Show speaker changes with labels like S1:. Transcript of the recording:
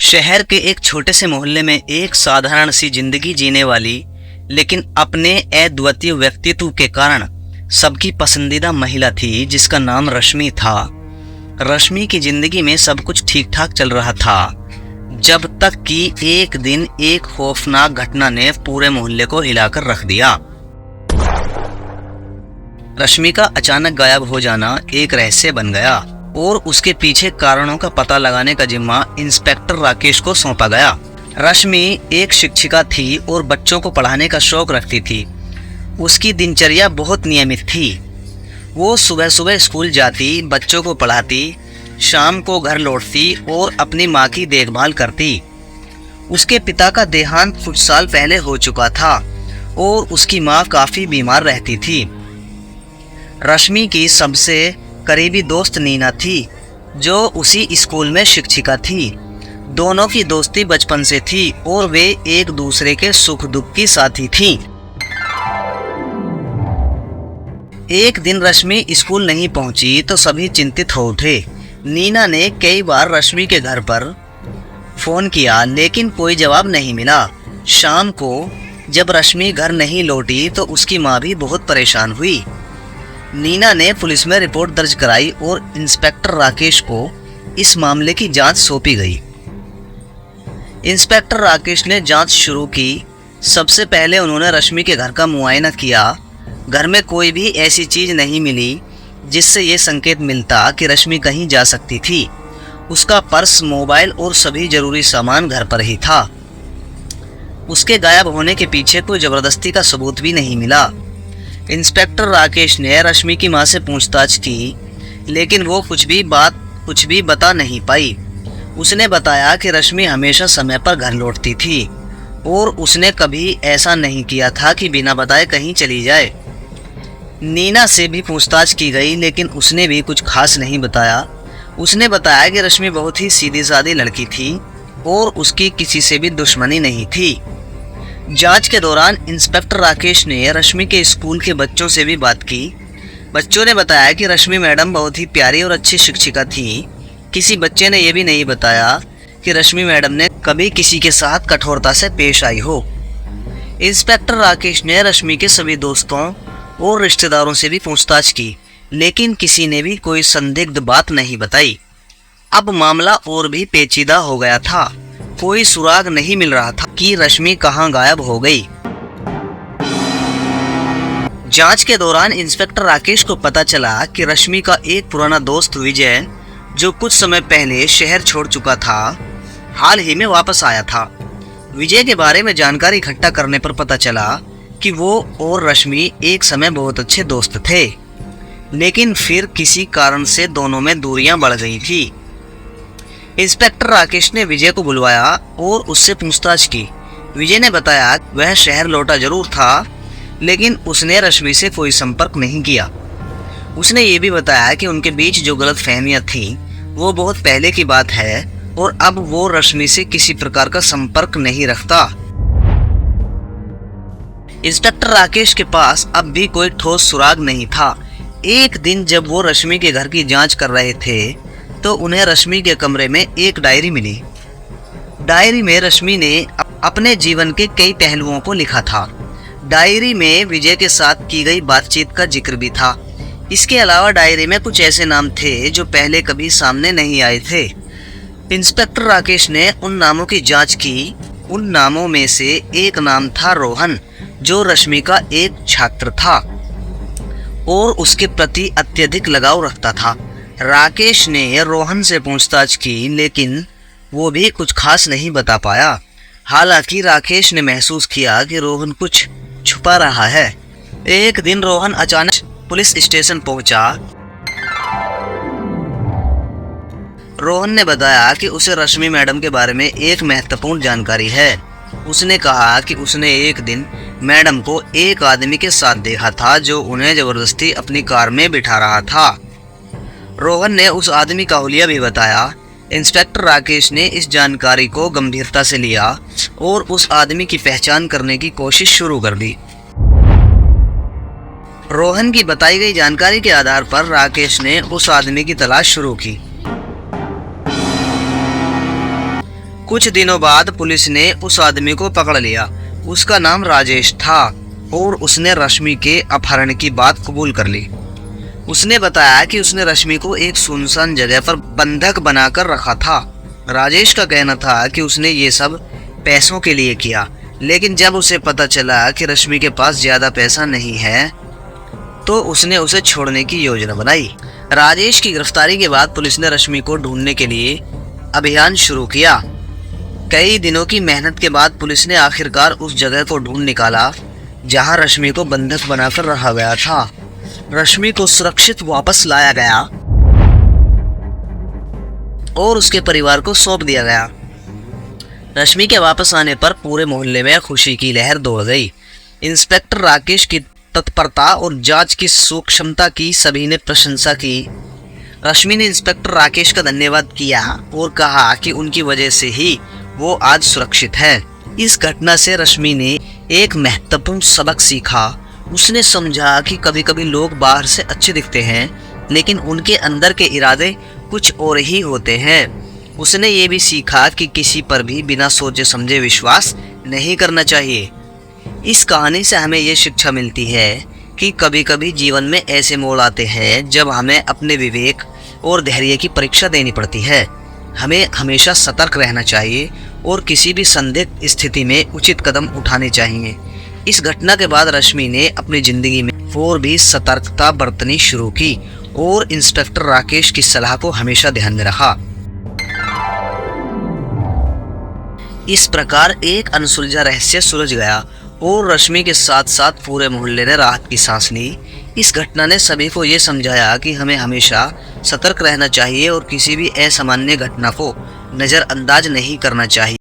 S1: शहर के एक छोटे से मोहल्ले में एक साधारण सी जिंदगी जीने वाली लेकिन अपने अद्वितीय व्यक्तित्व के कारण सबकी पसंदीदा महिला थी जिसका नाम रश्मि था। रश्मि की जिंदगी में सब कुछ ठीक ठाक चल रहा था जब तक कि एक दिन एक खौफनाक घटना ने पूरे मोहल्ले को हिलाकर रख दिया। रश्मि का अचानक गायब हो जाना एक रहस्य बन गया और उसके पीछे कारणों का पता लगाने का जिम्मा इंस्पेक्टर राकेश को सौंपा गया। रश्मि एक शिक्षिका थी और बच्चों को पढ़ाने का शौक रखती थी। उसकी दिनचर्या बहुत नियमित थी। वो सुबह सुबह स्कूल जाती, बच्चों को पढ़ाती, शाम को घर लौटती और अपनी माँ की देखभाल करती। उसके पिता का देहांत कुछ साल पहले हो चुका था और उसकी माँ काफ़ी बीमार रहती थी। रश्मि की सबसे करीबी दोस्त नीना थी जो उसी स्कूल में शिक्षिका थी। दोनों की दोस्ती बचपन से थी और वे एक दूसरे के सुख दुख की साथी थीं। एक दिन रश्मि स्कूल नहीं पहुंची तो सभी चिंतित हो उठे। नीना ने कई बार रश्मि के घर पर फोन किया लेकिन कोई जवाब नहीं मिला। शाम को जब रश्मि घर नहीं लौटी तो उसकी माँ भी बहुत परेशान हुई। नीना ने पुलिस में रिपोर्ट दर्ज कराई और इंस्पेक्टर राकेश को इस मामले की जांच सौंपी गई। इंस्पेक्टर राकेश ने जांच शुरू की। सबसे पहले उन्होंने रश्मि के घर का मुआयना किया। घर में कोई भी ऐसी चीज नहीं मिली जिससे ये संकेत मिलता कि रश्मि कहीं जा सकती थी। उसका पर्स, मोबाइल और सभी जरूरी सामान घर पर ही था। उसके गायब होने के पीछे कोई जबरदस्ती का सबूत भी नहीं मिला। इंस्पेक्टर राकेश ने रश्मि की मां से पूछताछ की लेकिन वो कुछ भी बता नहीं पाई। उसने बताया कि रश्मि हमेशा समय पर घर लौटती थी और उसने कभी ऐसा नहीं किया था कि बिना बताए कहीं चली जाए। नीना से भी पूछताछ की गई लेकिन उसने भी कुछ खास नहीं बताया। उसने बताया कि रश्मि बहुत ही सीधी सादी लड़की थी और उसकी किसी से भी दुश्मनी नहीं थी। जांच के दौरान इंस्पेक्टर राकेश ने रश्मि के स्कूल के बच्चों से भी बात की। बच्चों ने बताया कि रश्मि मैडम बहुत ही प्यारी और अच्छी शिक्षिका थी। किसी बच्चे ने यह भी नहीं बताया कि रश्मि मैडम ने कभी किसी के साथ कठोरता से पेश आई हो। इंस्पेक्टर राकेश ने रश्मि के सभी दोस्तों और रिश्तेदारों से भी पूछताछ की लेकिन किसी ने भी कोई संदिग्ध बात नहीं बताई। अब मामला और भी पेचीदा हो गया था। कोई सुराग नहीं मिल रहा था कि रश्मि कहां गायब हो गई। जांच के दौरान इंस्पेक्टर राकेश को पता चला कि रश्मि का एक पुराना दोस्त विजय, जो कुछ समय पहले शहर छोड़ चुका था, हाल ही में वापस आया था। विजय के बारे में जानकारी इकट्ठा करने पर पता चला कि वो और रश्मि एक समय बहुत अच्छे दोस्त थे लेकिन फिर किसी कारण से दोनों में दूरियां बढ़ गई थी। इंस्पेक्टर राकेश ने विजय को बुलवाया और उससे पूछताछ की। विजय ने बताया वह शहर लौटा जरूर था लेकिन उसने रश्मि से कोई संपर्क नहीं किया। उसने ये भी बताया कि उनके बीच जो गलतफहमियां थीं वो बहुत पहले की बात है और अब वो रश्मि से किसी प्रकार का संपर्क नहीं रखता। इंस्पेक्टर राकेश के पास अब भी कोई ठोस सुराग नहीं था। एक दिन जब वो रश्मि के घर की जांच कर रहे थे तो उन्हें रश्मि के कमरे में एक डायरी मिली। डायरी में रश्मि ने अपने जीवन के कई पहलुओं को लिखा था। डायरी में विजय के साथ की गई बातचीत का जिक्र भी था। इसके अलावा डायरी में कुछ ऐसे नाम थे जो पहले कभी सामने नहीं आए थे। इंस्पेक्टर राकेश ने उन नामों की जांच की। उन नामों में से एक नाम था रोहन, जो रश्मि का एक छात्र था और उसके प्रति अत्यधिक लगाव रखता था। राकेश ने रोहन से पूछताछ की लेकिन वो भी कुछ खास नहीं बता पाया। हालांकि राकेश ने महसूस किया कि रोहन कुछ छुपा रहा है। एक दिन रोहन अचानक पुलिस स्टेशन पहुंचा। रोहन ने बताया कि उसे रश्मि मैडम के बारे में एक महत्वपूर्ण जानकारी है। उसने कहा कि उसने एक दिन मैडम को एक आदमी के साथ देखा था जो उन्हें जबरदस्ती अपनी कार में बिठा रहा था। रोहन ने उस आदमी का हुलिया भी बताया। इंस्पेक्टर राकेश ने इस जानकारी को गंभीरता से लिया और उस आदमी की पहचान करने की कोशिश शुरू कर दी। रोहन की बताई गई जानकारी के आधार पर राकेश ने उस आदमी की तलाश शुरू की। कुछ दिनों बाद पुलिस ने उस आदमी को पकड़ लिया। उसका नाम राजेश था और उसने रश्मि के अपहरण की बात कबूल कर ली। उसने बताया कि उसने रश्मि को एक सुनसान जगह पर बंधक बनाकर रखा था। राजेश का कहना था कि उसने ये सब पैसों के लिए किया, लेकिन जब उसे पता चला कि रश्मि के पास ज्यादा पैसा नहीं है तो उसने उसे छोड़ने की योजना बनाई। राजेश की गिरफ्तारी के बाद पुलिस ने रश्मि को ढूंढने के लिए अभियान शुरू किया। कई दिनों की मेहनत के बाद पुलिस ने आखिरकार उस जगह को ढूंढ निकाला जहां रश्मि को बंधक बनाकर रखा गया था। रश्मि को सुरक्षित वापस लाया गया और उसके परिवार को सौंप दिया गया। रश्मि के वापस आने पर पूरे मोहल्ले में खुशी की लहर दौड़ गई। इंस्पेक्टर राकेश की तत्परता और जांच की सूक्ष्मता की सभी ने प्रशंसा की। रश्मि ने इंस्पेक्टर राकेश का धन्यवाद किया और कहा कि उनकी वजह से ही वो आज सुरक्षित है। इस घटना से रश्मि ने एक महत्वपूर्ण सबक सीखा। उसने समझा कि कभी कभी लोग बाहर से अच्छे दिखते हैं, लेकिन उनके अंदर के इरादे कुछ और ही होते हैं। उसने ये भी सीखा कि किसी पर भी बिना सोचे समझे विश्वास नहीं करना चाहिए। इस कहानी से हमें ये शिक्षा मिलती है कि कभी कभी जीवन में ऐसे मोड़ आते हैं जब हमें अपने विवेक और धैर्य की परीक्षा देनी पड़ती है। हमें हमेशा सतर्क रहना चाहिए और किसी भी संदिग्ध स्थिति में उचित कदम उठाने चाहिए। इस घटना के बाद रश्मि ने अपनी जिंदगी में और भी सतर्कता बरतनी शुरू की और इंस्पेक्टर राकेश की सलाह को हमेशा ध्यान में रखा। इस प्रकार एक अनसुलझा रहस्य सुलझ गया और रश्मि के साथ साथ पूरे मोहल्ले ने राहत की सांस ली। इस घटना ने सभी को ये समझाया कि हमें हमेशा सतर्क रहना चाहिए और किसी भी असामान्य घटना को नज़रअंदाज नहीं करना चाहिए।